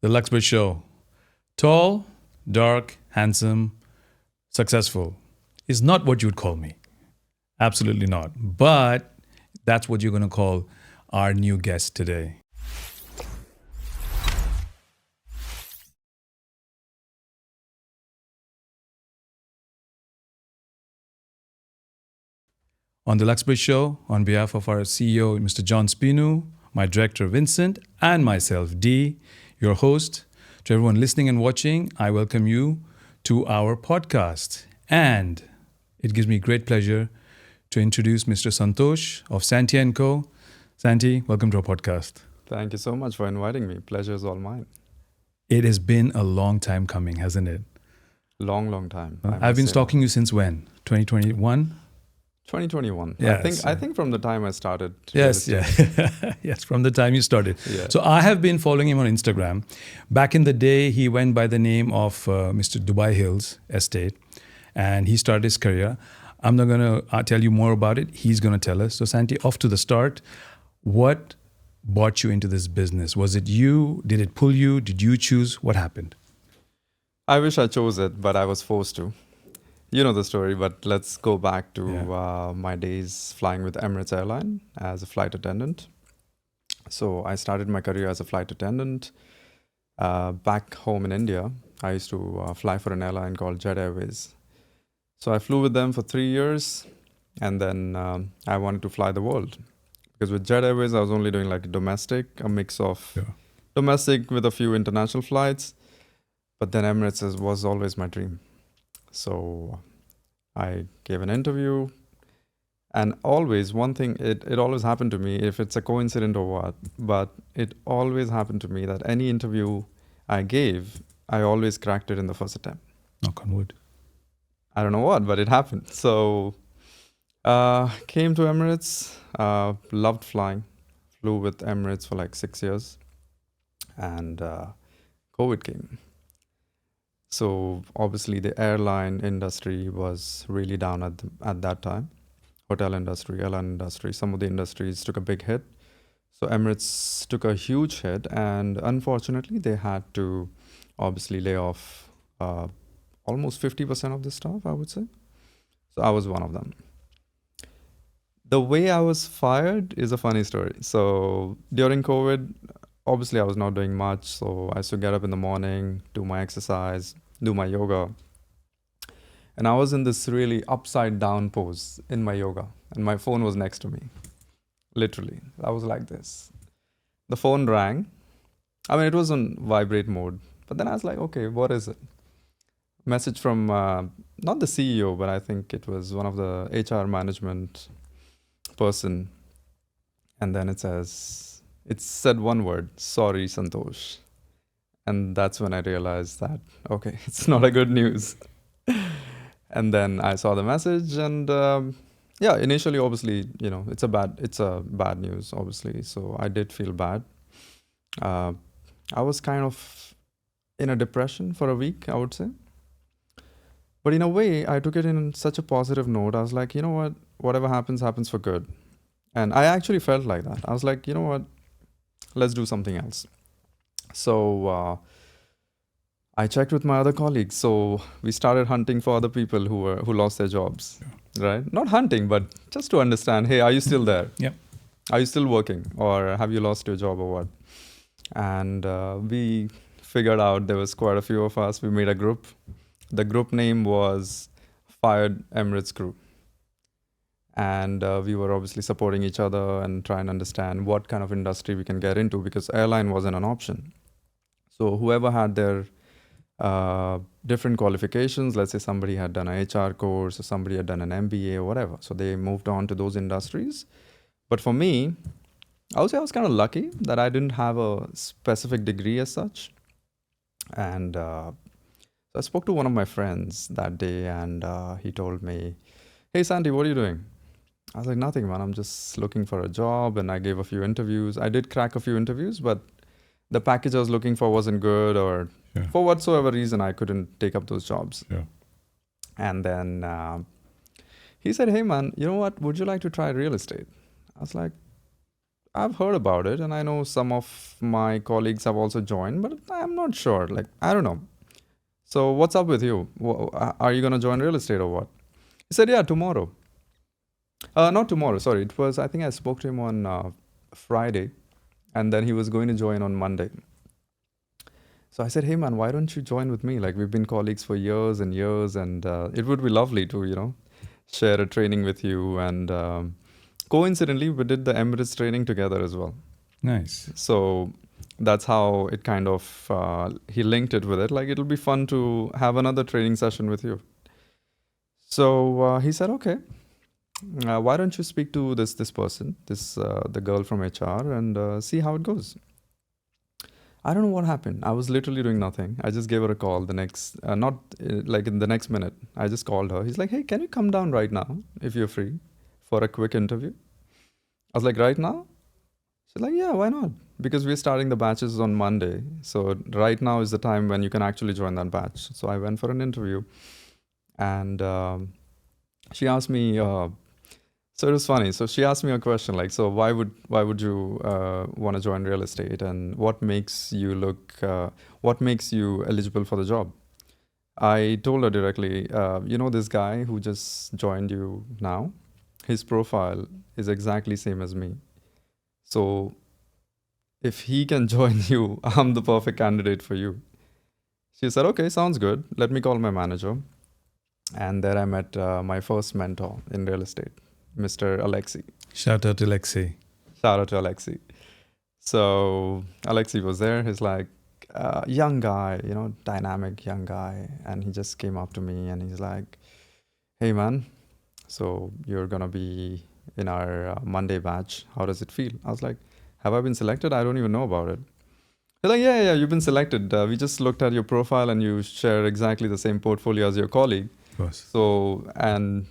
The Luxbridge Show. Tall, dark, handsome, successful is not what you'd call me. Absolutely not. But that's what you're going to call our new guest today. On the Luxbridge Show, on behalf of our CEO, Mr. John Spinu, my director, Vincent, and myself, D, your host, to everyone listening and watching, I welcome you to our podcast. And it gives me great pleasure to introduce Mr. Santosh of Santy CO. Santi, welcome to our podcast. Thank you so much for inviting me. Pleasure is all mine. It has been a long time coming, hasn't it? Long time. I've been stalking you since when? 2021? 2021. Yes. I think from the time I started. Yes, yes, from the time you started. Yeah. So I have been following him on Instagram. Back in the day, he went by the name of Mr. Dubai Hills Estate, and he started his career. I'm not going to tell you more about it. He's going to tell us. So Santi, off to the start. What brought you into this business? Was it you? Did it pull you? Did you choose? What happened? I wish I chose it, but I was forced to. You know the story, but let's go back to my days flying with Emirates Airline as a flight attendant. So I started my career as a flight attendant. Back home in India, I used to fly for an airline called Jet Airways. So I flew with them for 3 years, and then I wanted to fly the world. Because with Jet Airways, I was only doing like domestic, a mix of domestic with a few international flights. But then Emirates was always my dream. So I gave an interview, and always one thing, it always happened to me, if it's a coincidence or what, but it always happened to me that any interview I gave, I always cracked it in the first attempt. Knock on wood. I don't know what, but it happened. So came to Emirates, loved flying, flew with Emirates for like 6 years, and COVID came. So obviously the airline industry was really down at that time. Hotel industry, airline industry, some of the industries took a big hit. So Emirates took a huge hit, and unfortunately they had to obviously lay off almost 50% of the staff, I would say. So I was one of them. The way I was fired is a funny story. So during COVID, obviously I was not doing much. So I used to get up in the morning, do my exercise, do my yoga. And I was in this really upside down pose in my yoga, and my phone was next to me. Literally, I was like this. The phone rang. I mean, it was on vibrate mode, but then I was like, okay, what is it? Message from not the CEO, but I think it was one of the HR management person. And then it said one word, sorry, Santosh. And that's when I realized that, okay, it's not a good news. And then I saw the message, and initially, obviously, it's a bad news, obviously. So I did feel bad. I was kind of in a depression for a week, I would say. But in a way, I took it in such a positive note. I was like, you know what, whatever happens, happens for good. And I actually felt like that. I was like, you know what, let's do something else. So I checked with my other colleagues. So we started hunting for other people who lost their jobs, right? Not hunting, but just to understand, hey, are you still there? Yeah. Are you still working, or have you lost your job or what? And we figured out there was quite a few of us. We made a group. The group name was Fired Emirates Crew. And we were obviously supporting each other and trying to understand what kind of industry we can get into, because airline wasn't an option. So whoever had their different qualifications, let's say somebody had done an HR course or somebody had done an MBA or whatever. So they moved on to those industries. But for me, I would say I was kind of lucky that I didn't have a specific degree as such. And so I spoke to one of my friends that day, and he told me, hey, Santi, what are you doing? I was like, nothing, man. I'm just looking for a job. And I gave a few interviews. I did crack a few interviews, but the package I was looking for wasn't good, or for whatsoever reason, I couldn't take up those jobs. Yeah. And then he said, hey, man, you know what? Would you like to try real estate? I was like, I've heard about it, and I know some of my colleagues have also joined, but I'm not sure. Like, I don't know. So, what's up with you? Are you gonna join real estate or what? He said, yeah, tomorrow. Not tomorrow. Sorry, it was. I think I spoke to him on Friday, and then he was going to join on Monday. So I said, hey man, why don't you join with me? Like, we've been colleagues for years and years, and it would be lovely to, share a training with you. And coincidentally, we did the Emirates training together as well. Nice. So that's how it kind of, he linked it with it. Like, it'll be fun to have another training session with you. So he said, okay, why don't you speak to this person, the girl from HR, and see how it goes. I don't know what happened. I was literally doing nothing. I just gave her a call the next, not like in the next minute. I just called her. He's like, hey, can you come down right now if you're free for a quick interview? I was like, right now? She's like, yeah, why not? Because we're starting the batches on Monday. So right now is the time when you can actually join that batch. So I went for an interview, and she asked me, so it was funny. So she asked me a question like, so why would you want to join real estate, and what makes you eligible for the job? I told her directly, this guy who just joined you now, his profile is exactly same as me. So if he can join you, I'm the perfect candidate for you. She said, okay, sounds good. Let me call my manager. And there I met my first mentor in real estate, Mr. Alexi. Shout out to Alexi. Shout out to Alexi. So Alexi was there. He's like a young guy, dynamic young guy. And he just came up to me and he's like, hey man, so you're going to be in our Monday batch. How does it feel? I was like, have I been selected? I don't even know about it. He's like, yeah, you've been selected. We just looked at your profile and you share exactly the same portfolio as your colleague. Of course. So, and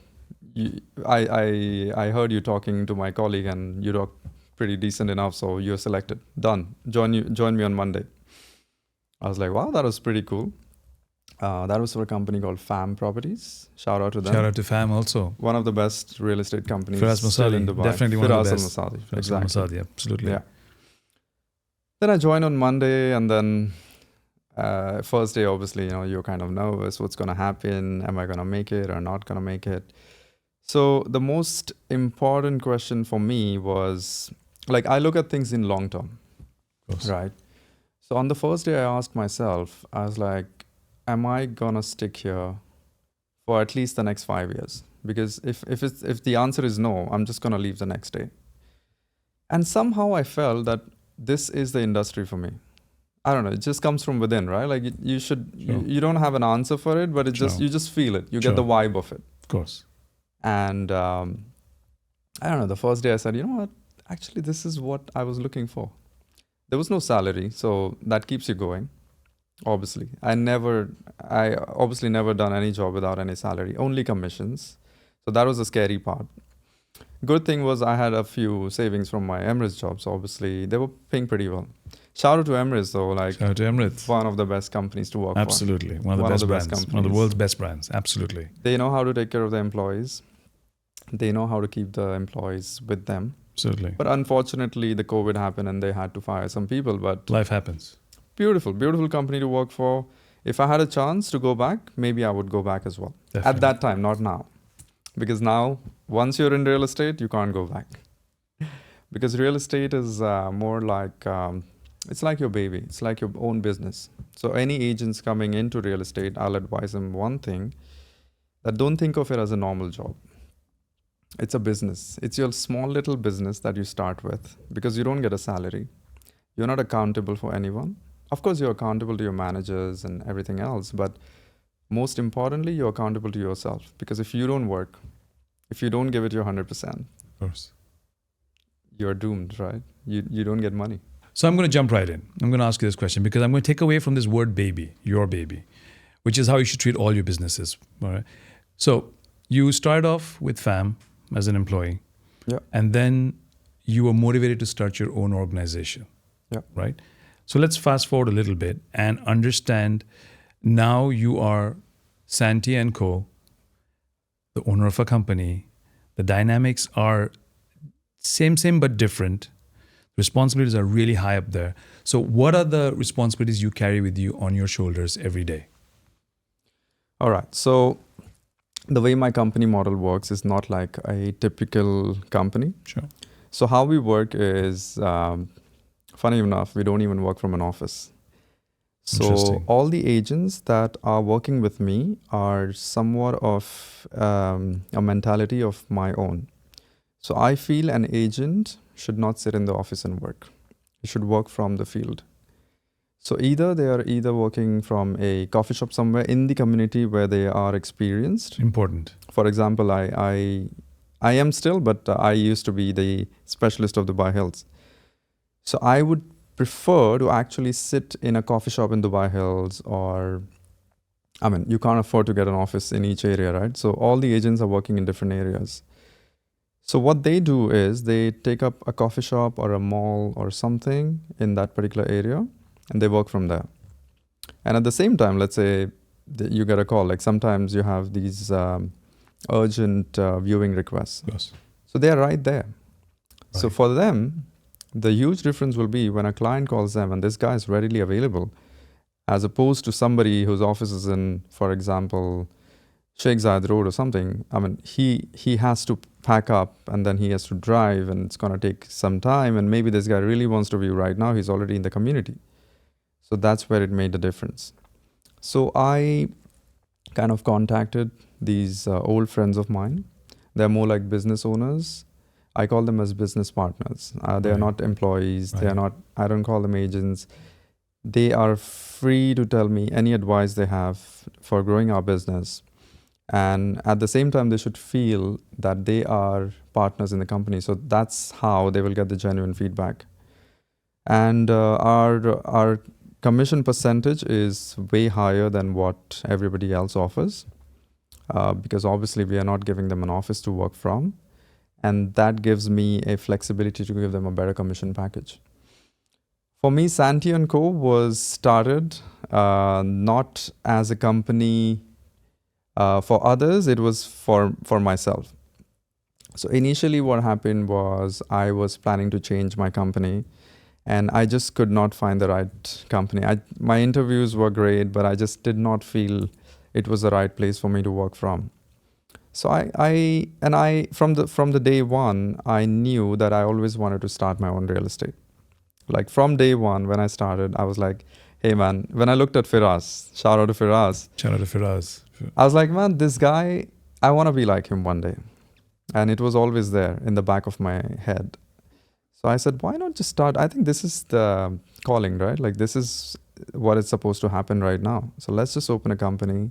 I heard you talking to my colleague and you talk pretty decent enough, so you're selected. Done. Join me on Monday. I was like, wow, that was pretty cool. That was for a company called FAM Properties. Shout out to them. Shout out to FAM also. One of the best real estate companies Firas in Dubai. Definitely one of the best. Masadi. Exactly. Masadi, absolutely. Yeah. Then I joined on Monday, and then first day, obviously, you're kind of nervous. What's going to happen? Am I going to make it or not going to make it? So the most important question for me was, like, I look at things in long term, right? So on the first day, I asked myself, I was like, am I going to stick here for at least the next 5 years? Because if the answer is no, I'm just going to leave the next day. And somehow I felt that this is the industry for me. I don't know. It just comes from within, right? Like you don't have an answer for it, but you just feel it. You get the vibe of it. Of course. And I don't know. The first day I said, you know what? Actually, this is what I was looking for. There was no salary, so that keeps you going. Obviously, I obviously never done any job without any salary. Only commissions. So that was the scary part. Good thing was I had a few savings from my Emirates jobs. Obviously, they were paying pretty well. Shout out to Emirates though. Shout out to Emirates. One of the best companies to work for. Absolutely. One of the best brands. One of the world's best brands. Absolutely. They know how to take care of the employees. They know how to keep the employees with them. Certainly. But unfortunately, the COVID happened and they had to fire some people. But life happens. Beautiful company to work for. If I had a chance to go back, maybe I would go back as well. Definitely. At that time, not now. Because now, once you're in real estate, you can't go back. Because real estate is more like, it's like your baby. It's like your own business. So any agents coming into real estate, I'll advise them one thing, that don't think of it as a normal job. It's a business. It's your small little business that you start with because you don't get a salary. You're not accountable for anyone. Of course, you're accountable to your managers and everything else, but most importantly, you're accountable to yourself. Because if you don't work, if you don't give it your 100%, of course, you're doomed, right? You don't get money. So I'm going to jump right in. I'm going to ask you this question because I'm going to take away from this word baby, your baby, which is how you should treat all your businesses. All right. So you started off with FAM as an employee. Yeah. And then you were motivated to start your own organization. Yeah. Right. So let's fast forward a little bit and understand now you are Santi Co., the owner of a company. The dynamics are same but different. Responsibilities are really high up there. So what are the responsibilities you carry with you on your shoulders every day? All right. So the way my company model works is not like a typical company. Sure. So how we work is, funny enough, we don't even work from an office. So Interesting. all the agents that are working with me are somewhat of a mentality of my own. So I feel an agent should not sit in the office and work. He should work from the field. So either they are either working from a coffee shop somewhere in the community where they are experienced. Important. For example, I am still, but I used to be the specialist of Dubai Hills. So I would prefer to actually sit in a coffee shop in Dubai Hills, or, I mean, you can't afford to get an office in each area, right? So all the agents are working in different areas. So what they do is they take up a coffee shop or a mall or something in that particular area, and they work from there. And at the same time, let's say you get a call, like sometimes you have these urgent viewing requests. Yes. So they are right there. Right. So for them, the huge difference will be when a client calls them and this guy is readily available, as opposed to somebody whose office is in, for example, Sheikh Zayed Road or something. I mean, he has to pack up and then he has to drive, and it's going to take some time, and maybe this guy really wants to view right now. He's already in the community. So that's where it made the difference. So I kind of contacted these old friends of mine. They're more like business owners. I call them as business partners. They are Right. not employees. They Right. are not, I don't call them agents. They are free to tell me any advice they have for growing our business. And at the same time, they should feel that they are partners in the company. So that's how they will get the genuine feedback. And our commission percentage is way higher than what everybody else offers, because obviously we are not giving them an office to work from. And that gives me a flexibility to give them a better commission package. For me, Santi Co. was started not as a company for others, it was for myself. So initially what happened was I was planning to change my company, and I just could not find the right company. My interviews were great, but I just did not feel it was the right place for me to work from. So I from the day one, I knew that I always wanted to start my own real estate. Like from day one, when I started, I was like, hey man, when I looked at Firas, shout out to Firas. Shout out to Firas. I was like, man, this guy, I want to be like him one day. And it was always there in the back of my head. So I said, why not just start? I think this is the calling, right? Like this is what is supposed to happen right now. So let's just open a company.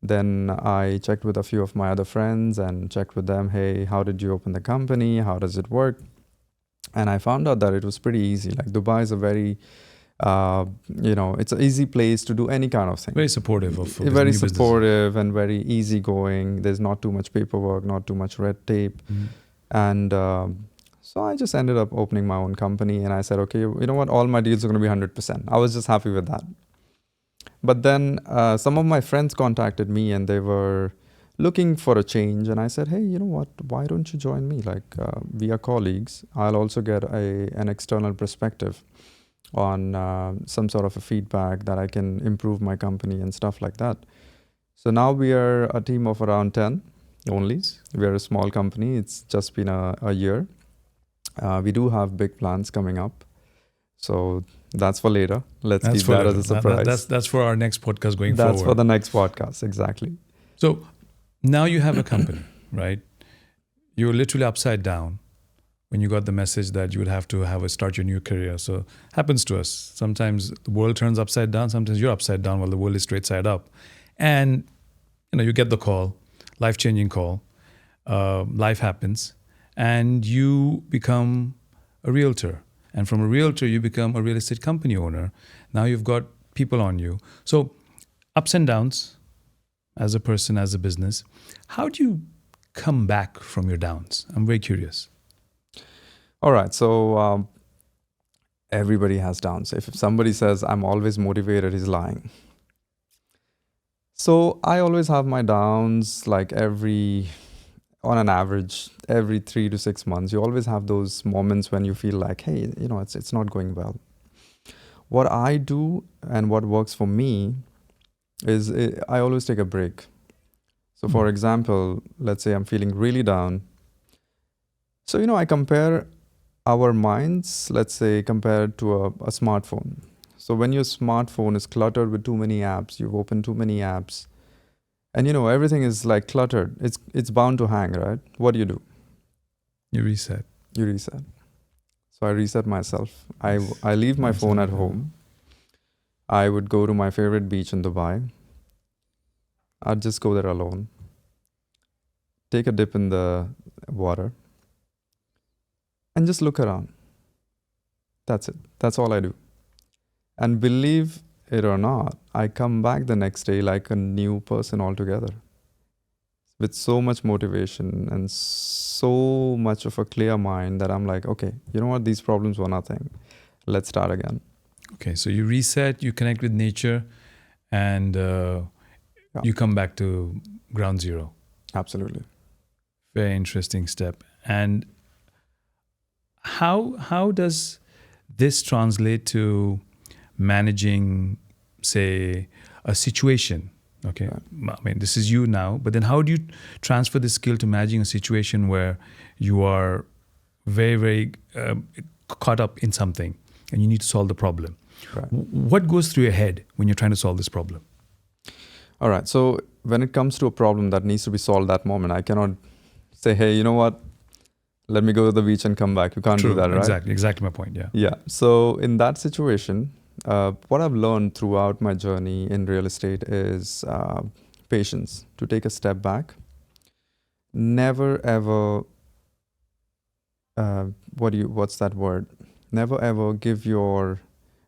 Then I checked with a few of my other friends and checked with them, hey, how did you open the company? How does it work? And I found out that it was pretty easy. Like Dubai is a very, it's an easy place to do any kind of thing. Very supportive of this very new business. supportive and very easygoing. There's not too much paperwork, not too much red tape. Mhm. And so I just ended up opening my own company, and I said, okay, you know what? All my deals are going to be 100%. I was just happy with that. But then some of my friends contacted me and they were looking for a change. And I said, hey, you know what? Why don't you join me? Like we are colleagues. I'll also get an external perspective on some sort of a feedback that I can improve my company and stuff like that. So now we are a team of around 10 only. We are a small company. It's just been a year. We do have big plans coming up. So that's for later. Let's keep that as a surprise. That's for our next podcast going forward. That's for the next podcast, exactly. So now you have a company, right? You were literally upside down when you got the message that you would have to start your new career. So happens to us. Sometimes the world turns upside down. Sometimes you're upside down while the world is straight side up. And you get the call, life-changing call. Life happens, and you become a realtor. And from a realtor, you become a real estate company owner. Now you've got people on you. So ups and downs as a person, as a business. How do you come back from your downs? I'm very curious. All right. So everybody has downs. If somebody says, I'm always motivated, he's lying. So I always have my downs, like on an average, every 3 to 6 months, you always have those moments when you feel like, hey, it's not going well. What I do and what works for me is I always take a break. So for example, let's say I'm feeling really down. So, I compare our minds, let's say, compared to a smartphone. So when your smartphone is cluttered with too many apps, you've opened too many apps, and everything is like cluttered, it's bound to hang, right? What do? You reset. So I reset myself. I leave my phone at home. I would go to my favorite beach in Dubai. I'd just go there alone, take a dip in the water, and just look around. That's it. That's all I do. And believe it or not, I come back the next day like a new person altogether, with so much motivation and so much of a clear mind that I'm like, okay, you know what? These problems were nothing. Let's start again. Okay, so you reset, you connect with nature, and you come back to ground zero. Absolutely. Very interesting step. And how does this translate to managing, say, a situation? Okay, I mean, this is you now, but then how do you transfer this skill to managing a situation where you are very, very caught up in something and you need to solve the problem? Right. What goes through your head when you're trying to solve this problem? All right. So when it comes to a problem that needs to be solved that moment, I cannot say, hey, you know what? Let me go to the beach and come back. You can't do that, right? Exactly my point, yeah. Yeah. So in that situation, what I've learned throughout my journey in real estate is patience, to take a step back. Never ever, what's that word? Never ever give your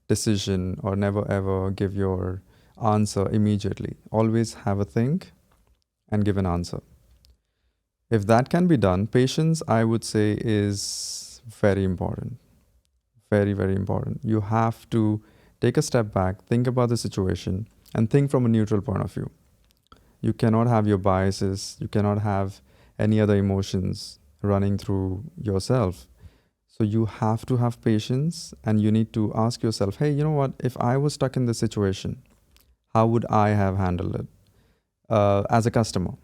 decision or never ever give your answer immediately. Always have a think and give an answer. If that can be done, patience, I would say, is very important. Very, very important. You have to take a step back, think about the situation, and think from a neutral point of view. You cannot have your biases, you cannot have any other emotions running through yourself. So you have to have patience, and you need to ask yourself, hey, you know what? If I was stuck in this situation, how would I have handled it as a customer?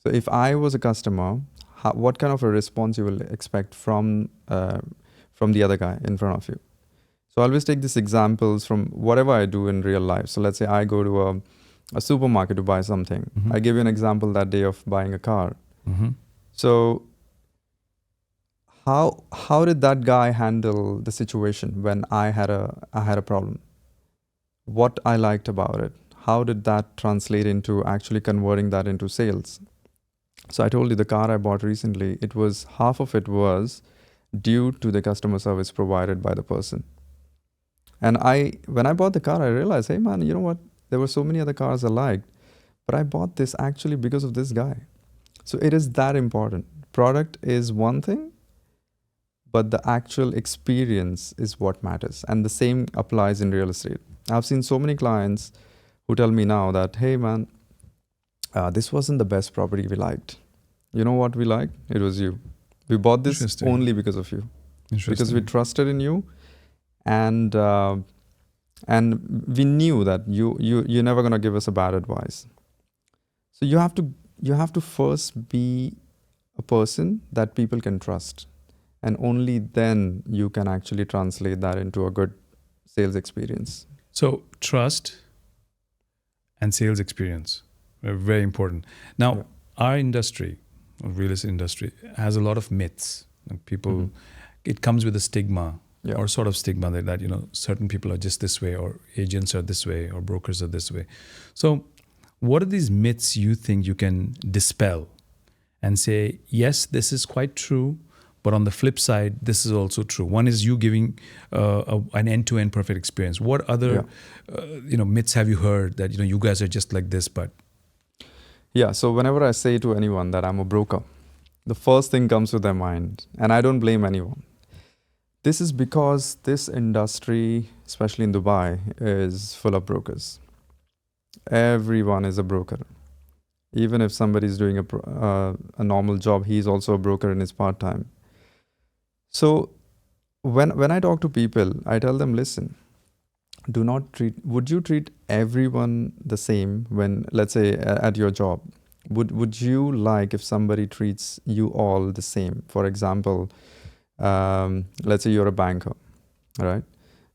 So if I was a customer, what kind of a response you will expect from the other guy in front of you? So I always take these examples from whatever I do in real life. So let's say I go to a supermarket to buy something. I gave you an example that day of buying a car. So how did that guy handle the situation when I had a problem? What I liked about it? How did that translate into actually converting that into sales? So I told you the car I bought recently, half of it was due to the customer service provided by the person. And when I bought the car, I realized, hey man, you know what? There were so many other cars I liked, but I bought this actually because of this guy. So it is that important. Product is one thing, but the actual experience is what matters. And the same applies in real estate. I've seen so many clients who tell me now that, hey man, this wasn't the best property we liked. You know what we liked? It was you. We bought this only because of you. Because we trusted in you, and we knew that you're never gonna give us a bad advice. So you have to first be a person that people can trust, and only then you can actually translate that into a good sales experience. So trust and sales experience are very important. Now, our industry, real estate industry, has a lot of myths. Like people, it comes with a stigma or sort of stigma that certain people are just this way, or agents are this way, or brokers are this way. So what are these myths you think you can dispel and say, yes, this is quite true, but on the flip side, this is also true? One is you giving an end-to-end perfect experience. What other myths have you heard that you guys are just like this, but... Yeah, so whenever I say to anyone that I'm a broker, the first thing comes to their mind, and I don't blame anyone. This is because this industry, especially in Dubai, is full of brokers. Everyone is a broker. Even if somebody's doing a normal job, he's also a broker in his part time. So when I talk to people, I tell them, listen, would you treat everyone the same when, let's say, at your job? Would you like if somebody treats you all the same? For example, let's say you're a banker, right?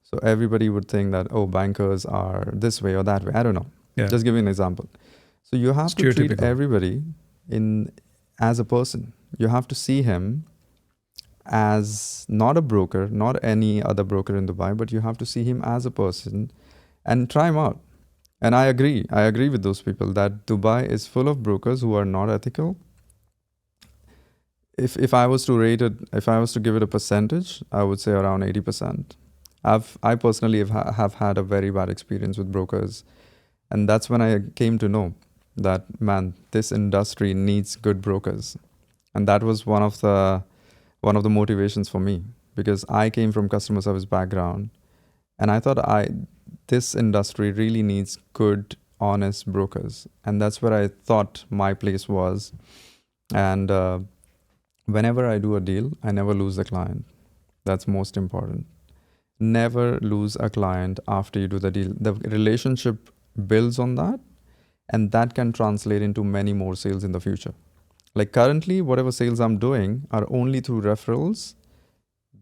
So everybody would think that, oh, bankers are this way or that way. I don't know. Yeah. Just give you an example. So you have to treat everybody as a person. You have to see him as not a broker, not any other broker in Dubai, but you have to see him as a person and try him out. And I agree with those people that Dubai is full of brokers who are not ethical. If I was to rate it, if I was to give it a percentage, I would say around 80%. I personally have had a very bad experience with brokers. And that's when I came to know that, man, this industry needs good brokers. And that was one of the motivations for me, because I came from customer service background, and I thought this industry really needs good, honest brokers. And that's where I thought my place was. And whenever I do a deal, I never lose the client. That's most important. Never lose a client after you do the deal. The relationship builds on that, and that can translate into many more sales in the future. Like currently, whatever sales I'm doing are only through referrals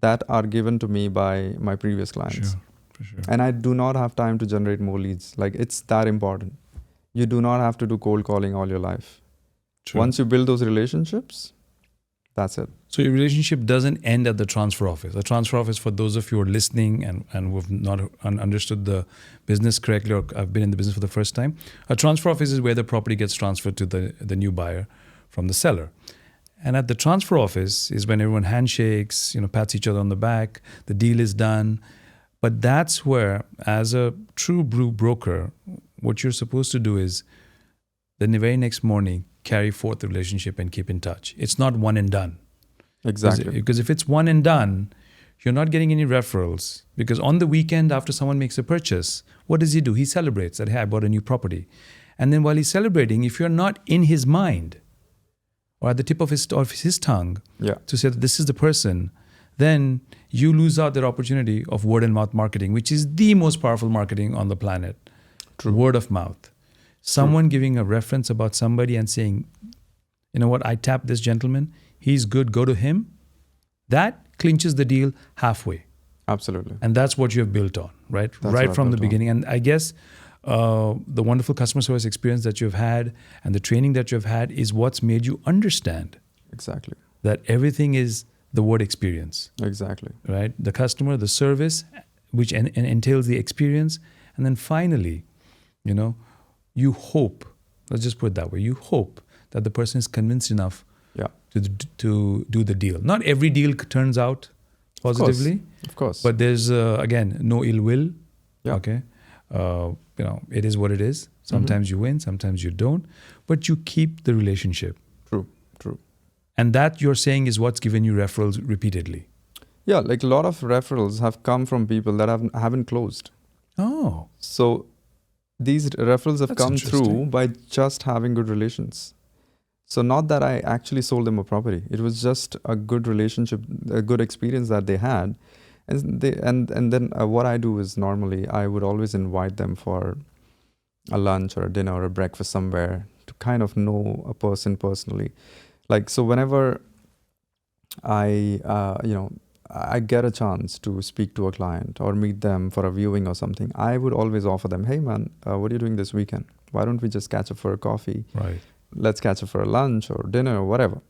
that are given to me by my previous clients. For sure. And I do not have time to generate more leads. Like, it's that important. You do not have to do cold calling all your life. True. Once you build those relationships, that's it. So your relationship doesn't end at the transfer office. The transfer office, for those of you who are listening and who have not understood the business correctly, or have been in the business for the first time, a transfer office is where the property gets transferred to the new buyer from the seller. And at the transfer office is when everyone handshakes, pats each other on the back, the deal is done. But that's where, as a true broker, what you're supposed to do is the very next morning, carry forth the relationship and keep in touch. It's not one and done. Exactly. Because if it's one and done, you're not getting any referrals. Because on the weekend, after someone makes a purchase, what does he do? He celebrates that, hey, I bought a new property. And then while he's celebrating, if you're not in his mind or at the tip of his tongue to say that this is the person, then you lose out that opportunity of word and mouth marketing, which is the most powerful marketing on the planet. True. Word of mouth. Someone giving a reference about somebody and saying, you know what, I tapped this gentleman, he's good, go to him. That clinches the deal halfway. Absolutely. And that's what you have built on, right? That's right from the built on. beginning. And I guess the wonderful customer service experience that you've had and the training that you've had is what's made you understand Exactly. that everything is the word experience. Exactly. Right? The customer, the service, which entails the experience. And then finally, you hope, let's just put it that way, you hope that the person is convinced enough to do the deal. Not every deal turns out positively. Of course. But there's, again, no ill will. Yeah. Okay. It is what it is. Sometimes you win, sometimes you don't. But you keep the relationship. True. And that, you're saying, is what's given you referrals repeatedly. Yeah, like a lot of referrals have come from people that haven't closed. Oh. So these referrals have That's come interesting. through by just having good relations. So not that I actually sold them a property. It was just a good relationship, a good experience that they had. And then what I do is, normally I would always invite them for a lunch or a dinner or a breakfast somewhere to kind of know a person personally. Like, so whenever I get a chance to speak to a client or meet them for a viewing or something, I would always offer them, hey man, what are you doing this weekend? Why don't we just catch up for a coffee? Right. Let's catch up for a lunch or dinner or whatever.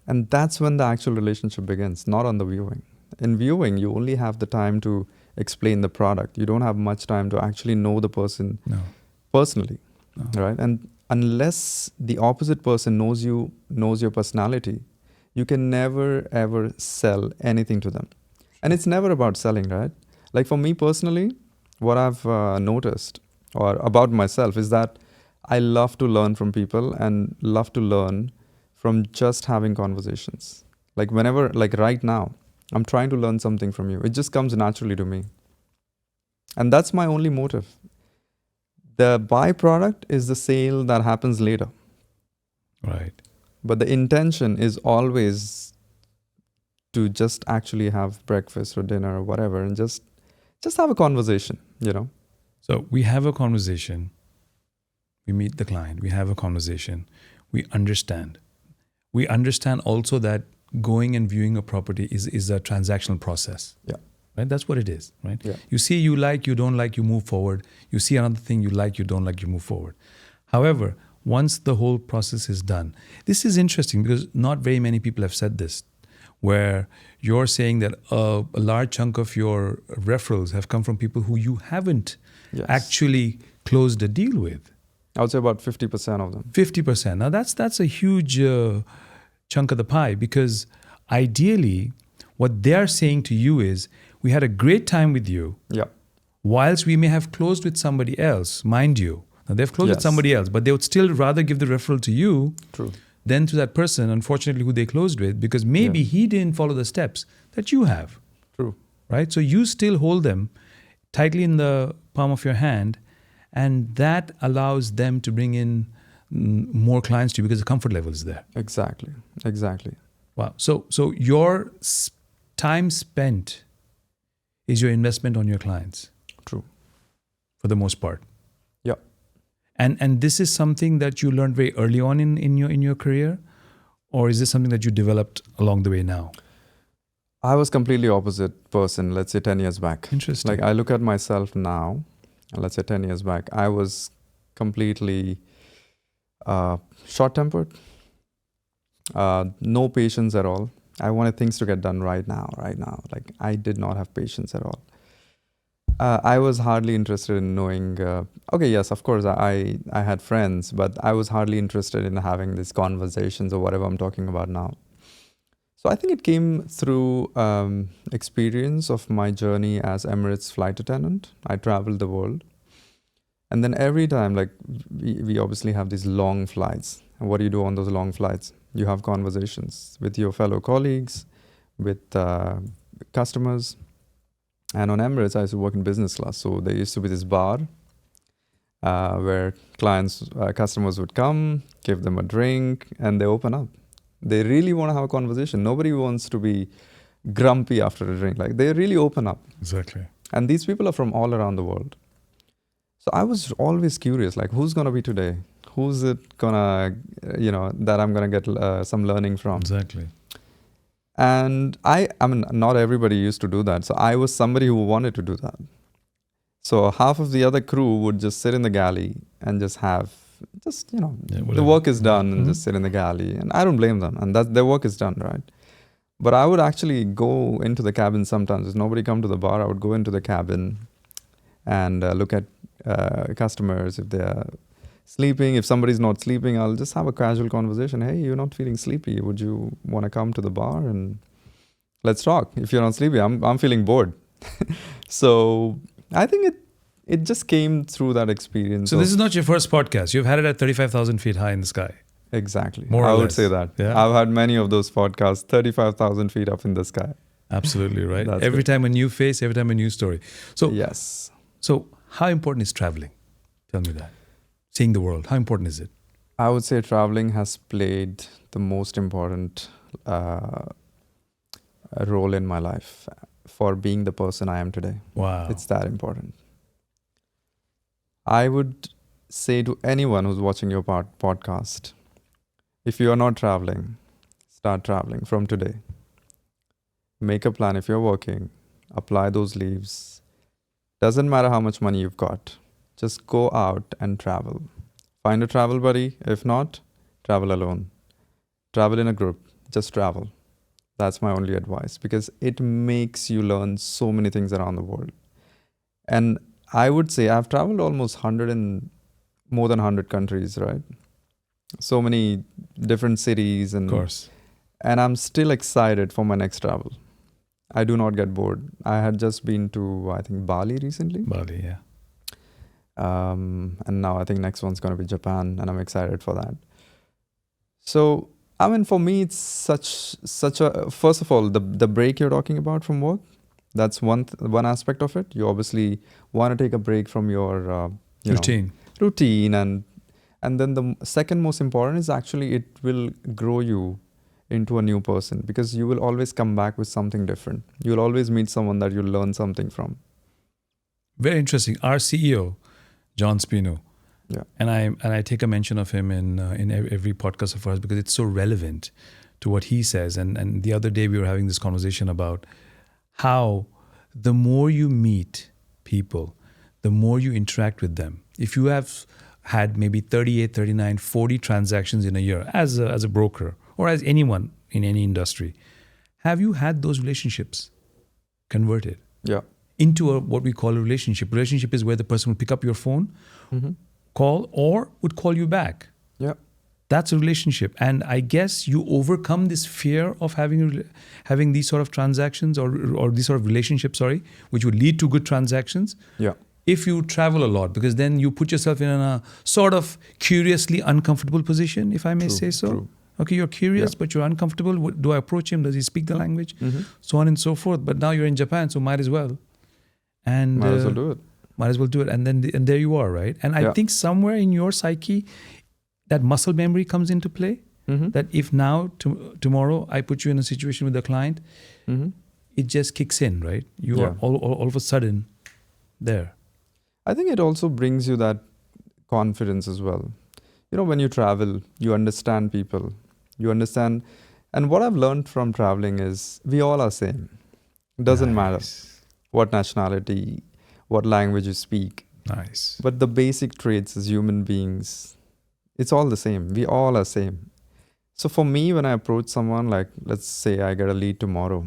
And that's when the actual relationship begins, not on the viewing. In viewing, you only have the time to explain the product. You don't have much time to actually know the person personally, right? And unless the opposite person knows your personality, you can never ever sell anything to them. And it's never about selling, right? Like for me personally, what I've noticed or about myself is that I love to learn from people and love to learn from just having conversations. Like whenever, like right now, I'm trying to learn something from you. It just comes naturally to me. And that's my only motive. The byproduct is the sale that happens later. Right. But the intention is always to just actually have breakfast or dinner or whatever and just have a conversation, So we have a conversation. We meet the client. We have a conversation. We understand. We understand also that going and viewing a property is a transactional process. Yeah. Right? That's what it is, right? Yeah. You see, you like, you don't like, you move forward. You see another thing you like, you don't like, you move forward. However, once the whole process is done, this is interesting because not very many people have said this, where you're saying that a large chunk of your referrals have come from people who you haven't Yes. actually closed a deal with. I would say about 50% of them. 50%. Now that's a huge chunk of the pie, because ideally what they're saying to you is, we had a great time with you, Yeah. whilst we may have closed with somebody else, mind you. Now they've closed with Yes. somebody else, but they would still rather give the referral to you True. than to that person, unfortunately, who they closed with, because maybe Yeah. he didn't follow the steps that you have, True. right? So you still hold them tightly in the palm of your hand, and that allows them to bring in more clients to you because the comfort level is there. Exactly. Wow. So your time spent is your investment on your clients True. for the most part. Yeah. And this is something that you learned very early on in your career, or is this something that you developed along the way now? I was completely opposite person, let's say 10 years back. Interesting. Like I look at myself now, and let's say 10 years back, I was completely short-tempered, no patience at all. I wanted things to get done right now. Like I did not have patience at all. I was hardly interested in knowing, okay, yes, of course, I had friends, but I was hardly interested in having these conversations or whatever I'm talking about now. So I think it came through experience of my journey as Emirates flight attendant. I traveled the world. And then every time, like we obviously have these long flights. And what do you do on those long flights? You have conversations with your fellow colleagues, with customers. And on Emirates, I used to work in business class. So there used to be this bar where customers would come, give them a drink, and they open up. They really want to have a conversation. Nobody wants to be grumpy after a drink. Like they really open up. Exactly. And these people are from all around the world. So I was always curious, like who's going to be today? Who's it going to, that I'm going to get some learning from? Exactly. And I mean, not everybody used to do that. So I was somebody who wanted to do that. So half of the other crew would just sit in the galley and just the work is done and just sit in the galley. And I don't blame them. And their work is done, right? But I would actually go into the cabin sometimes. If nobody come to the bar, I would go into the cabin and look at customers. If they're sleeping, if somebody's not sleeping, I'll just have a casual conversation. Hey, you're not feeling sleepy. Would you want to come to the bar and let's talk? If you're not sleepy, I'm feeling bored. So I think it just came through that experience. So this is not your first podcast. You've had it at 35,000 feet high in the sky. Exactly. More or I would less. say that. Yeah. I've had many of those podcasts, 35,000 feet up in the sky. Absolutely right. That's Every good. time a new face, every time a new story. So Yes. So how important is traveling? Tell me that. Seeing the world, how important is it? I would say traveling has played the most important role in my life for being the person I am today. Wow. It's that important. I would say to anyone who's watching your podcast, if you are not traveling, start traveling from today. Make a plan if you're working, apply those leaves. Doesn't matter how much money you've got. Just go out and travel. Find a travel buddy. If not, travel alone. Travel in a group. Just travel. That's my only advice, because it makes you learn so many things around the world. And I would say I've traveled almost more than 100 countries, right? So many different cities. Of course. And I'm still excited for my next travel. I do not get bored. I had just been to, I think, Bali recently. Bali, yeah. And now I think next one's going to be Japan, and I'm excited for that. So, I mean, for me, it's such a, first of all, the break you're talking about from work, that's one aspect of it. You obviously want to take a break from your routine. Routine, and And then the second most important is actually it will grow you into a new person, because you will always come back with something different. You'll always meet someone that you'll learn something from. Very interesting. Our CEO, John Spinu, Yeah. and I take a mention of him in every podcast of ours because it's so relevant to what he says. And the other day we were having this conversation about how the more you meet people, the more you interact with them. If you have had maybe 38, 39, 40 transactions in a year as a broker or as anyone in any industry, have you had those relationships converted Yeah. into what we call a relationship? Relationship is where the person will pick up your phone, call, or would call you back. Yeah. That's a relationship. And I guess you overcome this fear of having these sort of transactions or these sort of relationships, which would lead to good transactions. Yeah. If you travel a lot, because then you put yourself in a sort of curiously uncomfortable position, if I may say so. True. Okay, you're curious, Yeah. but you're uncomfortable. Do I approach him? Does he speak the language? So on and so forth. But now you're in Japan, so might as well. And Might as well do it. Might as well do it. And then and there you are, right? And I think somewhere in your psyche, that muscle memory comes into play. That if now, tomorrow, I put you in a situation with a client, it just kicks in, right? You are all of a sudden there. I think it also brings you that confidence as well. You know, when you travel, you understand people. You understand. And what I've learned from traveling is we all are same. It doesn't matter what nationality, what language you speak. Nice. But the basic traits as human beings, it's all the same. We all are same. So for me, when I approach someone, like let's say I get a lead tomorrow,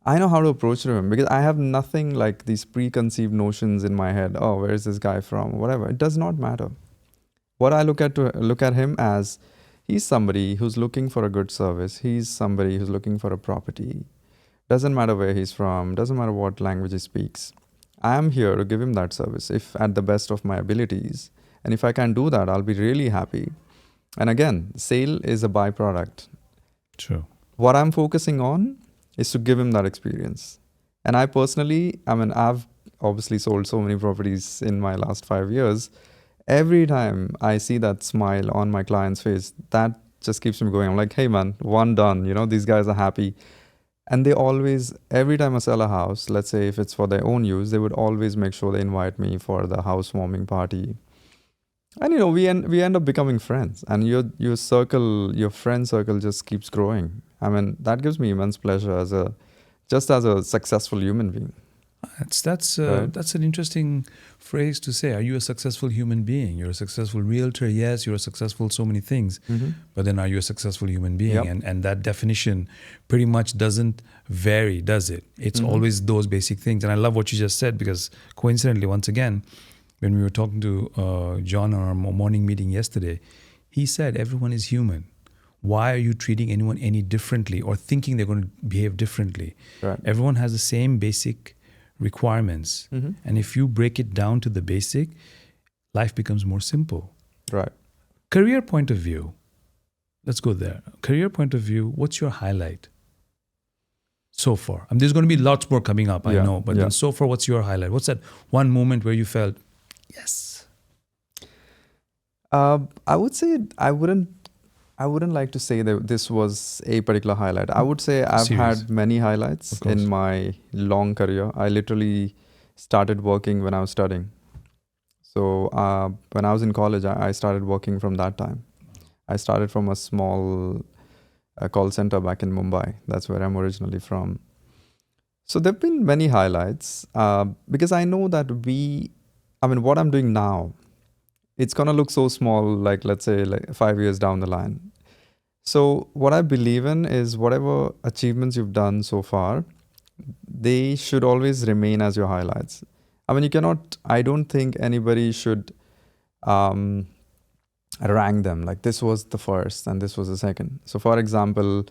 I know how to approach him because I have nothing like these preconceived notions in my head. Oh, where is this guy from? Whatever. It does not matter. What I look at him as, he's somebody who's looking for a good service. He's somebody who's looking for a property. Doesn't matter where he's from. Doesn't matter what language he speaks. I am here to give him that service if at the best of my abilities. And if I can do that, I'll be really happy. And again, sale is a byproduct. True. What I'm focusing on is to give him that experience. And I personally, I've obviously sold so many properties in my last 5 years. Every time I see that smile on my client's face, that just keeps me going. I'm like, hey man, one done. You know, these guys are happy. And they always, every time I sell a house, let's say if it's for their own use, they would always make sure they invite me for the housewarming party. And you know, we end up becoming friends, and your friend circle just keeps growing. I mean, that gives me immense pleasure as a successful human being. That's Right. an interesting phrase to say. Are you a successful human being? You're a successful realtor. Yes, you're a successful so many things. But then are you a successful human being? Yep. And that definition pretty much doesn't vary, does it? It's always those basic things. And I love what you just said, because coincidentally, once again, when we were talking to John on our morning meeting yesterday, he said everyone is human. Why are you treating anyone any differently or thinking they're going to behave differently? Right. Everyone has the same basic requirements. And if you break it down to the basic, life becomes more simple. Right. Career point of view, let's go there. Career point of view, what's your highlight so far? There's going to be lots more coming up, I know, but then so far, what's your highlight? What's that one moment where you felt, yes? I would say I wouldn't like to say that this was a particular highlight. I would say I've had many highlights in my long career. I literally started working when I was studying. So when I was in college, I started working from that time. I started from a small call center back in Mumbai. That's where I'm originally from. So there have been many highlights because I know that what I'm doing now, it's going to look so small, like let's say like 5 years down the line. So what I believe in is whatever achievements you've done so far, they should always remain as your highlights. I don't think anybody should rank them like this was the first and this was the second. So for example,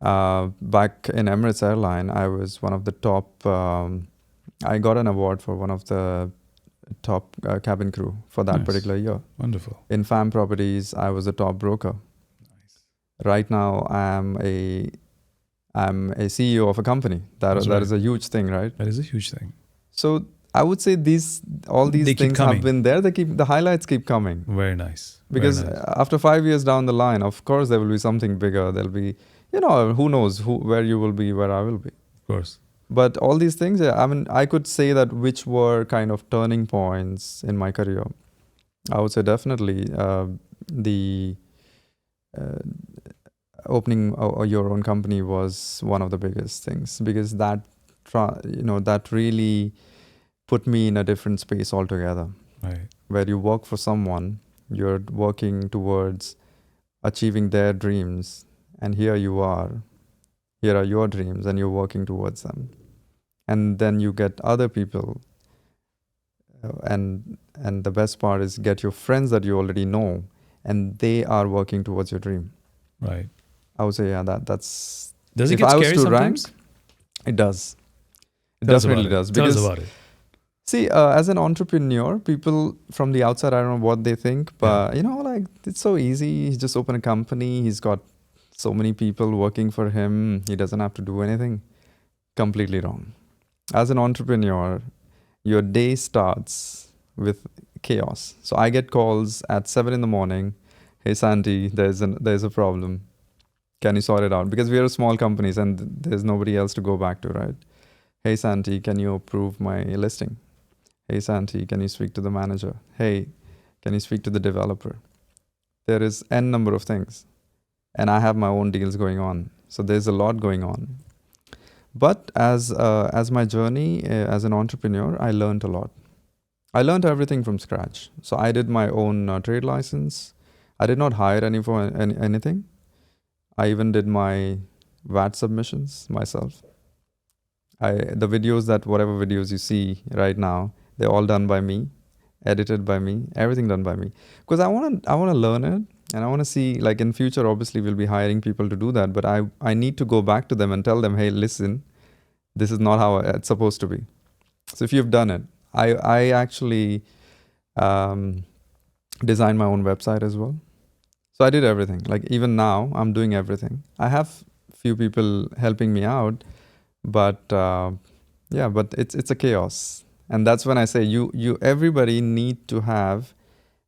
back in Emirates airline, I was one of the top, I got an award for one of the top cabin crew for that particular year. Wonderful. In FAM Properties, I was a top broker. Nice. Right now, I'm a CEO of a company. That is a huge thing, right? That is a huge thing. So I would say all these They keep things coming. have been there. The highlights keep coming. Very nice. Because Very nice. after 5 years down the line, of course, there will be something bigger. There'll be, who knows where you will be, where I will be. Of course. But all these things, I mean, I could say that which were kind of turning points in my career. I would say definitely the opening your own company was one of the biggest things, because that really put me in a different space altogether. Right. Where you work for someone, you're working towards achieving their dreams, and here are your dreams, and you're working towards them. And then you get other people, and the best part is get your friends that you already know, and they are working towards your dream. Right. I would say, that's... Does it if get I was scary to sometimes? rank, it does. It Tell us definitely about it. does. Tell us Because about it. see, as an entrepreneur, people from the outside, I don't know what they think, but it's so easy. He's just opened a company. He's got so many people working for him. He doesn't have to do anything. Completely wrong. As an entrepreneur, your day starts with chaos. So I get calls at 7 a.m. Hey Santi, there's a problem. Can you sort it out? Because we are a small companies and there's nobody else to go back to, right? Hey Santi, can you approve my listing? Hey Santi, can you speak to the manager? Hey, can you speak to the developer? There is n number of things. And I have my own deals going on. So there's a lot going on. But as my journey as an entrepreneur, I learned a lot. I learned everything from scratch. So I did my own trade license. I did not hire anything. I even did my VAT submissions myself. Whatever videos you see right now, they're all done by me, edited by me, everything done by me. Because I want to learn it, and I want to see, like in future, obviously we'll be hiring people to do that, but I need to go back to them and tell them, hey, listen, this is not how it's supposed to be. So if you've done it, I actually designed my own website as well. So I did everything. Like even now, I'm doing everything. I have few people helping me out, but it's a chaos. And that's when I say everybody need to have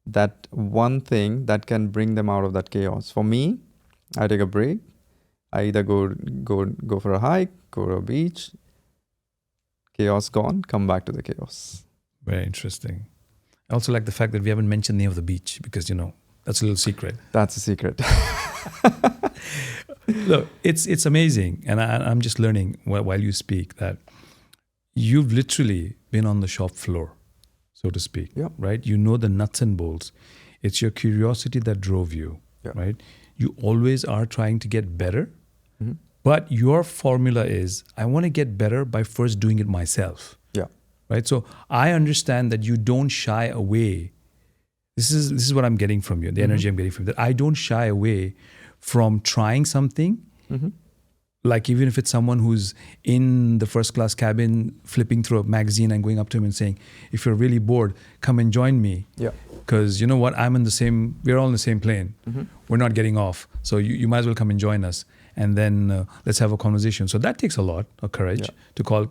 that one thing that can bring them out of that chaos. For me, I take a break. I either go for a hike, go to a beach, chaos gone, come back to the chaos. Very interesting. I also like the fact that we haven't mentioned the name of the beach because, that's a little secret. That's a secret. Look, it's amazing. And I'm just learning while you speak that you've literally been on the shop floor, so to speak, right? You know the nuts and bolts. It's your curiosity that drove you, right? You always are trying to get better, but your formula is, I want to get better by first doing it myself, right? So I understand that you don't shy away. This is what I'm getting from you, the energy I'm getting from you, that I don't shy away from trying something. Like even if it's someone who's in the first class cabin flipping through a magazine and going up to him and saying, if you're really bored, come and join me. Because you know what, we're all in the same plane. We're not getting off. So you might as well come and join us. And then let's have a conversation. So that takes a lot of courage to go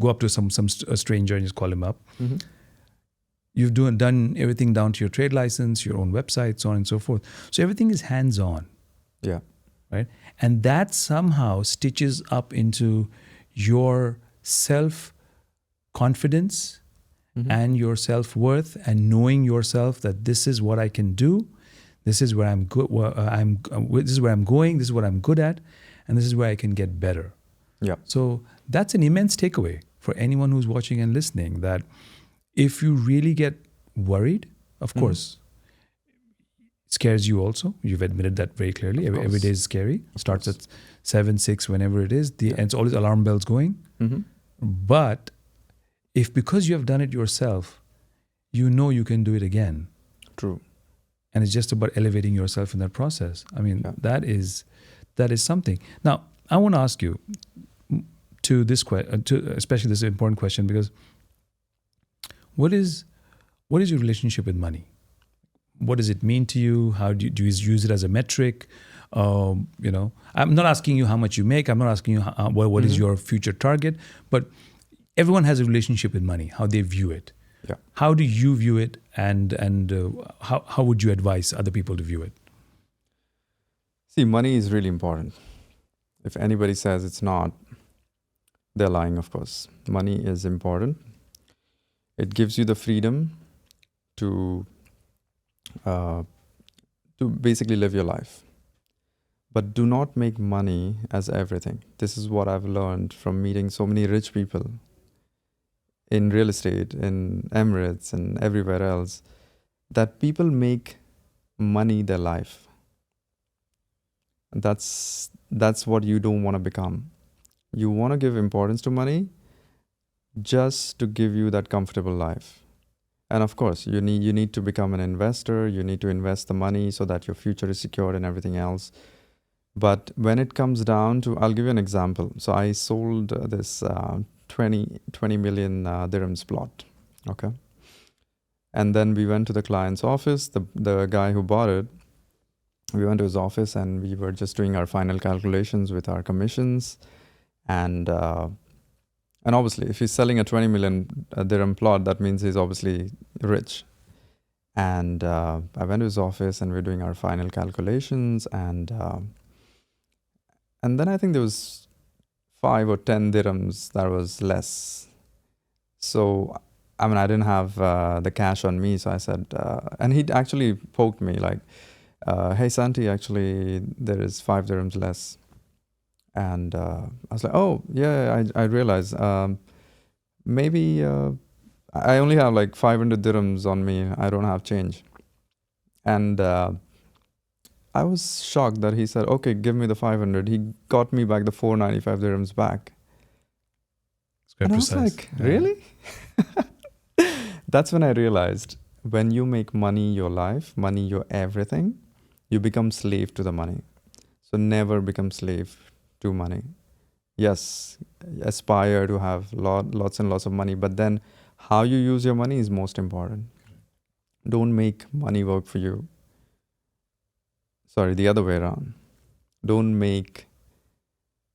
up to some stranger and just call him up. You've done everything down to your trade license, your own website, so on and so forth. So everything is hands-on. Right? And that somehow stitches up into your self-confidence and your self-worth and knowing yourself that this is what I can do, this is where I'm good, this is where I'm going, this is what I'm good at, and this is where I can get better. So that's an immense takeaway for anyone who's watching and listening, that if you really get worried, of course, scares you also. You've admitted that very clearly. Every day is scary. Starts at 7, 6, whenever it is. And it's always alarm bells going. But if because you have done it yourself, you know you can do it again. True. And it's just about elevating yourself in that process. I mean, that is something. Now, I want to ask you to this especially this important question, because what is your relationship with money? What does it mean to you? How do you use it as a metric? I'm not asking you how much you make. I'm not asking you what is your future target. But everyone has a relationship with money, how they view it. Yeah. How do you view it, and how would you advise other people to view it? See, money is really important. If anybody says it's not, they're lying, of course. Money is important. It gives you the freedom to basically live your life. But do not make money as everything. This is what I've learned from meeting so many rich people in real estate, in Emirates and everywhere else, that people make money their life. That's what you don't want to become. You want to give importance to money just to give you that comfortable life. And of course, you need to become an investor. You need to invest the money so that your future is secured and everything else. But when it comes down to, I'll give you an example. So I sold this 20 million dirhams plot. Okay. And then we went to the client's office, the guy who bought it. We went to his office and we were just doing our final calculations with our commissions. And obviously, if he's selling a 20 million dirham plot, that means he's obviously rich. And I went to his office and we're doing our final calculations. And then I think there was 5 or 10 dirhams that was less. So, I mean, I didn't have the cash on me. So I said, and he actually poked me like, hey, Santi, actually, there is 5 dirhams less. And I was like, oh, yeah, I realize. Maybe I only have like 500 dirhams on me. I don't have change. And I was shocked that he said, okay, give me the 500. He got me back the 495 dirhams back. It's quite and precise. I was like, really? That's when I realized when you make money your life, money your everything, you become slave to the money. So never become slave to money. Yes, aspire to have lots and lots of money, but then how you use your money is most important. Don't make money work for you. Sorry, the other way around. Don't make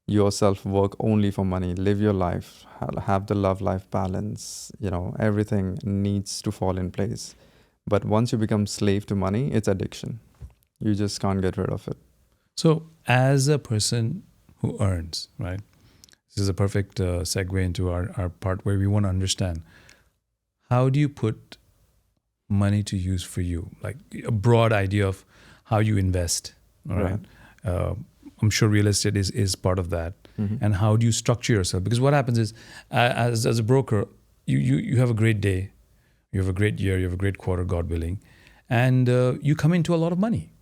yourself work only for money. Live your life. Have the love-life balance. Everything needs to fall in place. But once you become slave to money, it's addiction. You just can't get rid of it. So as a person who earns, right? This is a perfect segue into our part where we want to understand, how do you put money to use for you? Like a broad idea of how you invest, all right? I'm sure real estate is part of that. Mm-hmm. And how do you structure yourself? Because what happens is, as a broker, you have a great day, you have a great year, you have a great quarter, God willing, and you come into a lot of money.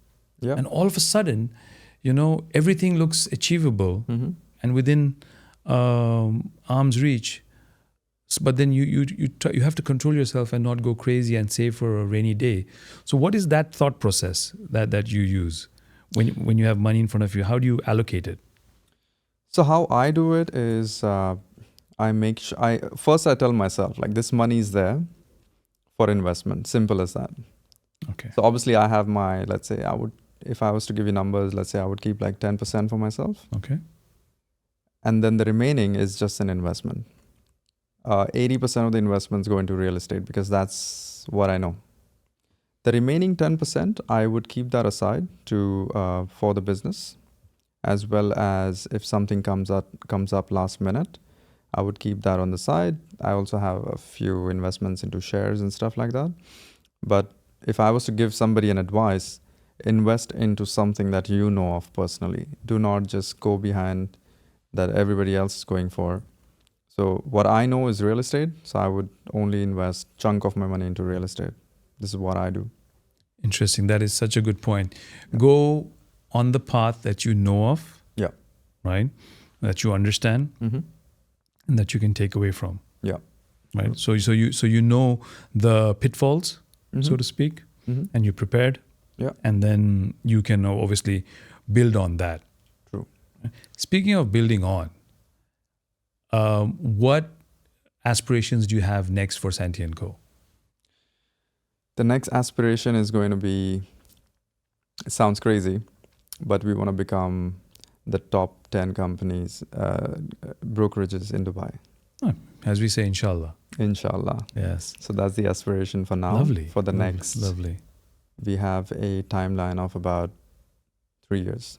Yeah. And all of a sudden, everything looks achievable Mm-hmm. and within arm's reach. But then you have to control yourself and not go crazy and save for a rainy day. So what is that thought process that you use when you have money in front of you? How do you allocate it? So how I do it is I make sure first I tell myself like this money is there for investment. Simple as that. Okay. So obviously I have my, let's say if I was to give you numbers, let's say I would keep like 10% for myself. Okay. And then the remaining is just an investment. 80% of the investments go into real estate because that's what I know. The remaining 10%, I would keep that aside for the business, as well as if something comes up last minute, I would keep that on the side. I also have a few investments into shares and stuff like that. But if I was to give somebody an advice, invest into something that you know of personally. Do not just go behind that everybody else is going for. So what I know is real estate. So I would only invest chunk of my money into real estate. This is what I do. Interesting. That is such a good point. Go on the path that you know of. Yeah. Right? That you understand Mm-hmm. and that you can take away from. Yeah. Right. Mm-hmm. So you know the pitfalls, Mm-hmm. so to speak, Mm-hmm. and you're prepared. Yeah. And then you can obviously build on that. True. Speaking of building on, what aspirations do you have next for Santi & Co? The next aspiration is going to be, it sounds crazy, but we want to become the top 10 companies, brokerages in Dubai. Oh, as we say, inshallah. Inshallah. Yes. So that's the aspiration for now. Lovely. For the next, Lovely. we have a timeline of about 3 years.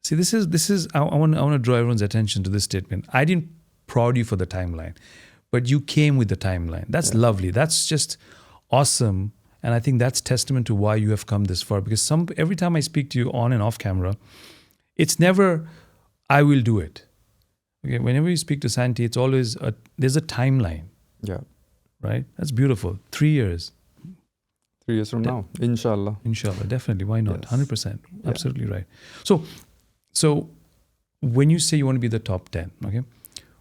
See, this is. I want to draw everyone's attention to this statement. I didn't prod you for the timeline, but you came with the timeline. That's lovely. That's just awesome. And I think that's testament to why you have come this far. Because every time I speak to you on and off camera, it's never, I will do it. Okay, whenever you speak to Santi, it's always, there's a timeline. Yeah. Right? That's beautiful. 3 years. 3 years from now, inshallah. Inshallah, definitely. Why not? Yes. 100%. Yeah. Absolutely right. So when you say you want to be the top 10, okay,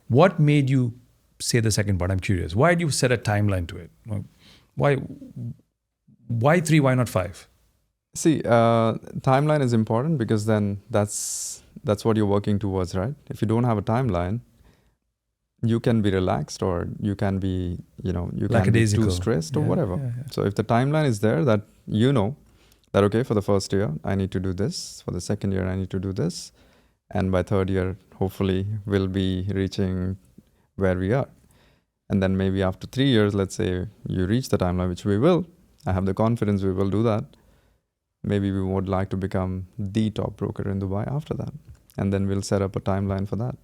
what made you say the second part? I'm curious. Why did you set a timeline to it? Why 3? Why not 5? See, timeline is important because then that's what you're working towards, right? If you don't have a timeline, you can be relaxed, or you can be, you can be too stressed or whatever. Yeah. So if the timeline is there, that that, okay, for the first year, I need to do this. For the second year, I need to do this. And by third year, hopefully, we'll be reaching where we are. And then maybe after 3 years, let's say you reach the timeline, which we will. I have the confidence we will do that. Maybe we would like to become the top broker in Dubai after that. And then we'll set up a timeline for that.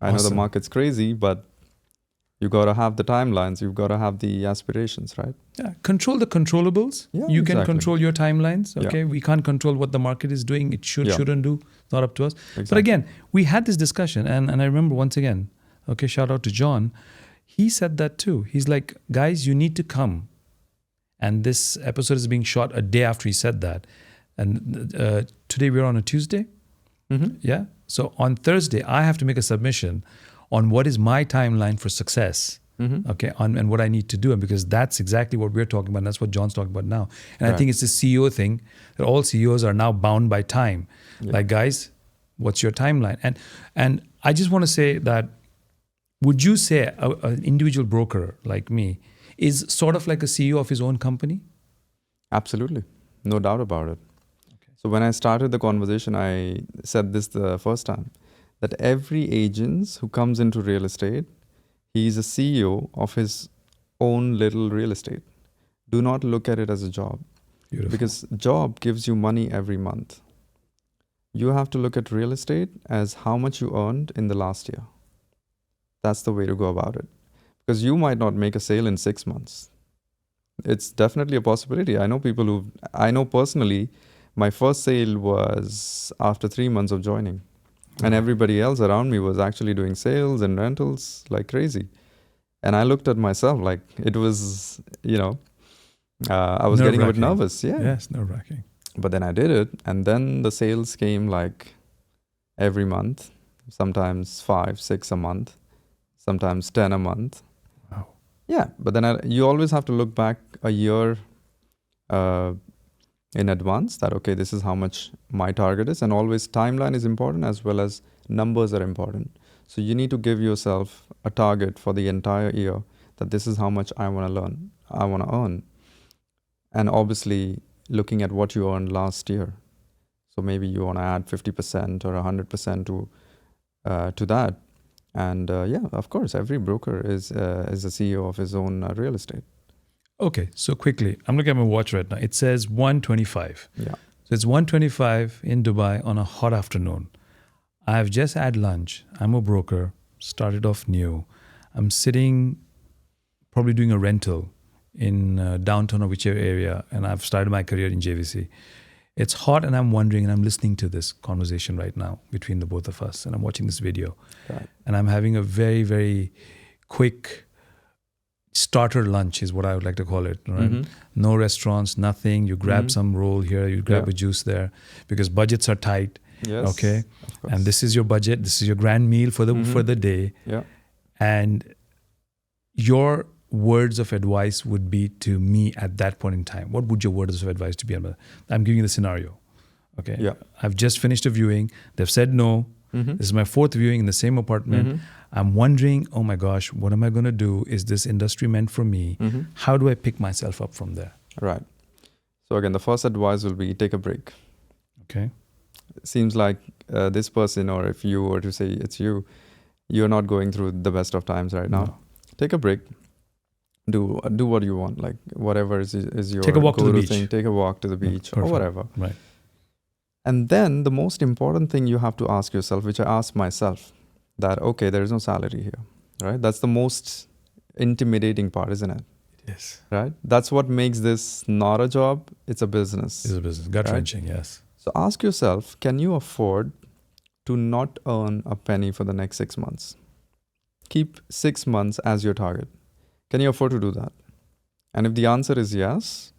I know the market's crazy, but you got to have the timelines. You've got to have the aspirations, right? Yeah. Control the controllables. Yeah, you can control your timelines. Okay. Yeah. We can't control what the market is doing. It shouldn't do. It's not up to us. Exactly. But again, we had this discussion, and I remember once again, okay, shout out to John. He said that too. He's like, guys, you need to come. And this episode is being shot a day after he said that. And today we're on a Tuesday. Mm-hmm. Yeah. So on Thursday, I have to make a submission on what is my timeline for success. Mm-hmm. Okay. And what I need to do. And because that's exactly what we're talking about. And that's what John's talking about now. And Right. I think it's the CEO thing that all CEOs are now bound by time. Yeah. Like, guys, what's your timeline? And I just want to say that, would you say an individual broker like me is sort of like a CEO of his own company? Absolutely. No doubt about it. Okay. So when I started the conversation, I said this the first time, that every agent who comes into real estate, he is a CEO of his own little real estate. Do not look at it as a job. Beautiful. Because job gives you money every month. You have to look at real estate as how much you earned in the last year. That's the way to go about it. Because you might not make a sale in 6 months. It's definitely a possibility. I know personally, my first sale was after 3 months of joining. And everybody else around me was actually doing sales and rentals like crazy. And I looked at myself like it was, I was getting a bit nervous. Yeah. Yes, nerve-wracking. But then I did it. And then the sales came like every month, sometimes 5, 6 a month, sometimes 10 a month. Wow. Yeah. But then you always have to look back a year in advance that, okay, this is how much my target is. And always timeline is important as well as numbers are important. So you need to give yourself a target for the entire year that this is how much I want to earn. And obviously looking at what you earned last year. So maybe you want to add 50% or 100% to that. And of course, every broker is a CEO of his own real estate. Okay, so quickly, I'm looking at my watch right now. It says 1:25. Yeah. So it's 1:25 in Dubai on a hot afternoon. I've just had lunch. I'm a broker, started off new. I'm sitting, probably doing a rental in downtown or whichever area, and I've started my career in JVC. It's hot, and I'm wondering, and I'm listening to this conversation right now between the both of us, and I'm watching this video. Right. And I'm having a very, very quick starter lunch is what I would like to call it, right? Mm-hmm. No restaurants, nothing. You grab some roll here, you grab a juice there, because budgets are tight. Yes. Okay. Of course. And this is your budget. This is your grand meal for the day. Yeah. And your words of advice would be to me at that point in time. What would your words of advice to be? I'm giving you the scenario. Okay. Yeah. I've just finished a viewing. They've said no. Mm-hmm. This is my 4th viewing in the same apartment. Mm-hmm. I'm wondering, oh my gosh, what am I going to do? Is this industry meant for me? Mm-hmm. How do I pick myself up from there? Right. So again, the first advice will be take a break. Okay. It seems like this person, or if you were to say it's you, you're not going through the best of times right now. No. Take a break. Do what you want, like whatever is your Take a walk to the go-to beach. thing. Take a walk to the beach or Perfect. whatever. Right. And then the most important thing you have to ask yourself, which I ask myself, that okay, there is no salary here, right? That's the most intimidating part, isn't it? Yes. Right? That's what makes this not a job, it's a business. It's a business. Gut wrenching, yes. So ask yourself, can you afford to not earn a penny for the next 6 months? Keep 6 months as your target. Can you afford to do that? And if the answer is yes,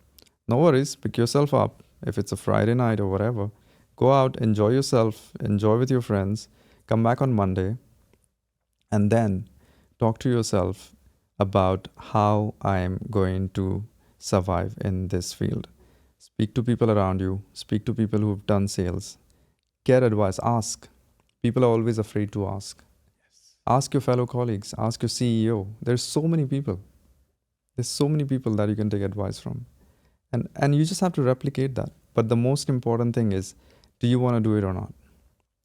no worries, pick yourself up. If it's a Friday night or whatever, go out, enjoy yourself, enjoy with your friends, come back on Monday, and then talk to yourself about how I am going to survive in this field. Speak to people around you, speak to people who've done sales, get advice, ask. People are always afraid to ask. Ask your fellow colleagues, ask your CEO. There's so many people. There's so many people that you can take advice from. And you just have to replicate that. But the most important thing is, do you want to do it or not?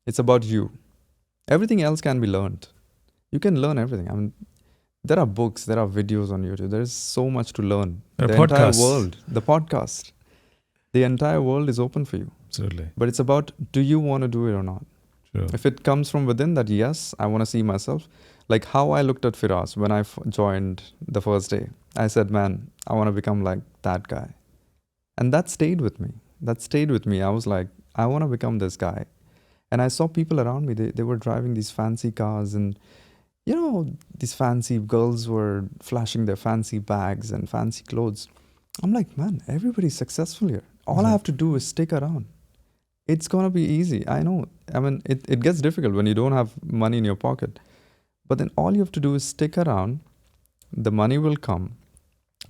It's about you. Everything else can be learned. You can learn everything. I mean, there are books, there are videos on YouTube. There's so much to learn. There are The entire podcasts. world, the podcast, the entire world is open for you. Absolutely. But it's about, do you want to do it or not? Sure. If it comes from within that, yes, I want to see myself. Like how I looked at Firas when I joined the first day. I said, man, I want to become like that guy. And that stayed with me. I was like, I want to become this guy. And I saw people around me, they were driving these fancy cars and, you know, these fancy girls were flashing their fancy bags and fancy clothes. I'm like, man, everybody's successful here. All I have to do is stick around. It's going to be easy. I know. I mean, it gets difficult when you don't have money in your pocket. But then all you have to do is stick around. The money will come.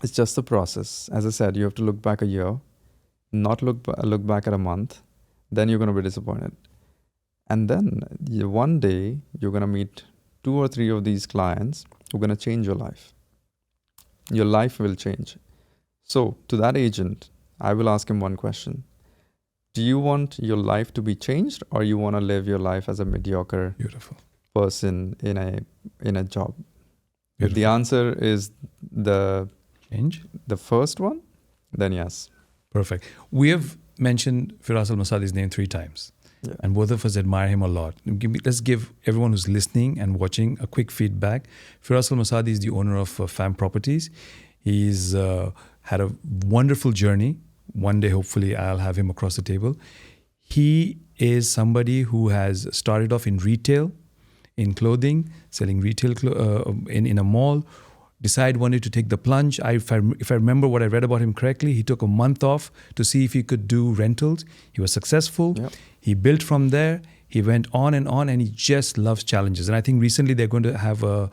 It's just the process. As I said, you have to look back a year, not look back at a month. Then you're going to be disappointed. And then one day you're going to meet 2 or 3 of these clients who are going to change your life. Your life will change. So to that agent, I will ask him one question. Do you want your life to be changed, or you want to live your life as a mediocre Beautiful. person in a job? Beautiful. If the answer is the first one, then yes. Perfect. We have mentioned Firas Al-Masadi's name 3 times. Yeah. And both of us admire him a lot. Let's give everyone who's listening and watching a quick feedback. Firas Al-Masadi is the owner of Fam Properties. He's had a wonderful journey. One day, hopefully, I'll have him across the table. He is somebody who has started off in retail, in clothing, selling retail in a mall, decided one day to take the plunge. If I remember what I read about him correctly, he took a month off to see if he could do rentals. He was successful. Yep. He built from there. He went on, and he just loves challenges. And I think recently they're going to have a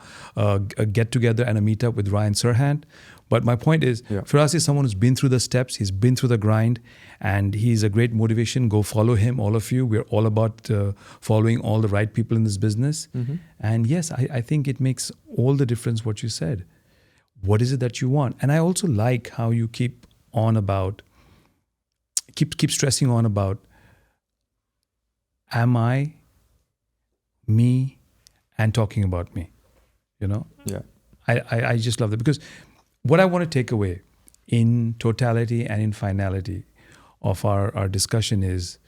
get-together and a meetup with Ryan Serhant. But my point is, Firas is someone who's been through the steps, he's been through the grind, and he's a great motivation. Go follow him, all of you. We're all about following all the right people in this business. Mm-hmm. And yes, I think it makes all the difference what you said. What is it that you want? And I also like how you keep stressing on about, am I, me, and talking about me, you know? Yeah. I just love that, because what I want to take away in totality and in finality of our discussion is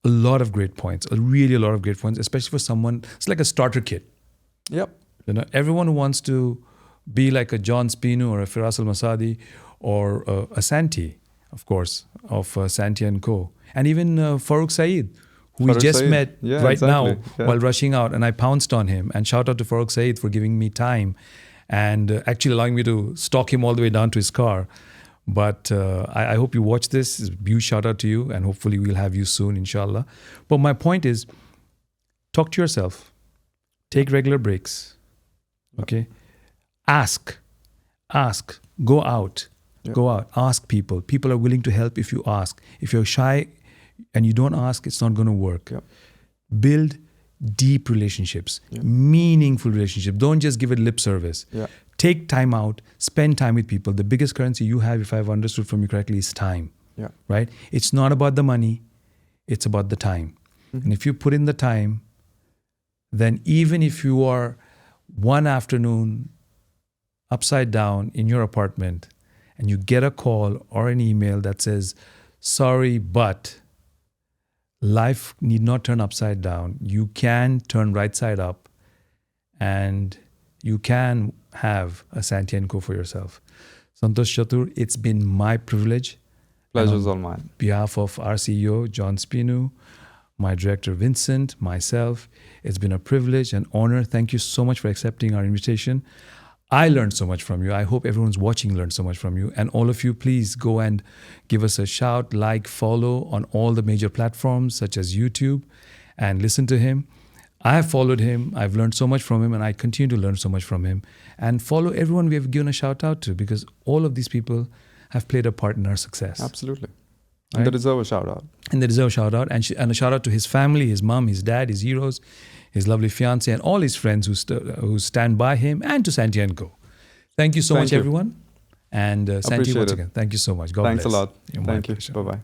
a lot of great points, really a lot of great points, especially for someone, it's like a starter kit. Yep. You know, everyone who wants to be like a John Spinu or a Firas Al-Masadi or a Santi, of course, of Santi & Co. And even Farooq Saeed, who we just met now while rushing out, and I pounced on him. And shout out to Farooq Saeed for giving me time and actually allowing me to stalk him all the way down to his car. But I hope you watch this. Huge shout out to you, and hopefully we'll have you soon, inshallah. But my point is, talk to yourself. Take regular breaks. Okay? Ask. Go out. Ask people. People are willing to help if you ask. If you're shy and you don't ask, it's not going to work. Yep. Build deep relationships, meaningful relationships. Don't just give it lip service. Yeah. Take time out, spend time with people. The biggest currency you have, if I've understood from you correctly, is time. Yeah. Right? It's not about the money, it's about the time. Mm-hmm. And if you put in the time, then even if you are one afternoon upside down in your apartment and you get a call or an email that says, sorry, but life need not turn upside down. You can turn right side up and you can have a Santi & Co for yourself. Santosh Chatur, it's been my privilege. Pleasure's all mine. On behalf of our CEO, John Spinu, my director, Vincent, myself, it's been a privilege and honor. Thank you so much for accepting our invitation. I learned so much from you. I hope everyone's watching learned so much from you. And all of you, please go and give us a shout, like, follow on all the major platforms such as YouTube and listen to him. I have followed him. I've learned so much from him and I continue to learn so much from him. And follow everyone we have given a shout out to because all of these people have played a part in our success. Absolutely. Right? And they deserve a shout out. And they deserve a shout out. And a shout out to his family, his mom, his dad, his heroes, his lovely fiancé, and all his friends who stand by him, and to Santi & Co. Thank you so much, everyone. And Santi, Appreciate once it. again, thank you so much. God Thanks bless. a lot. You're my Thank you. pleasure. Bye-bye.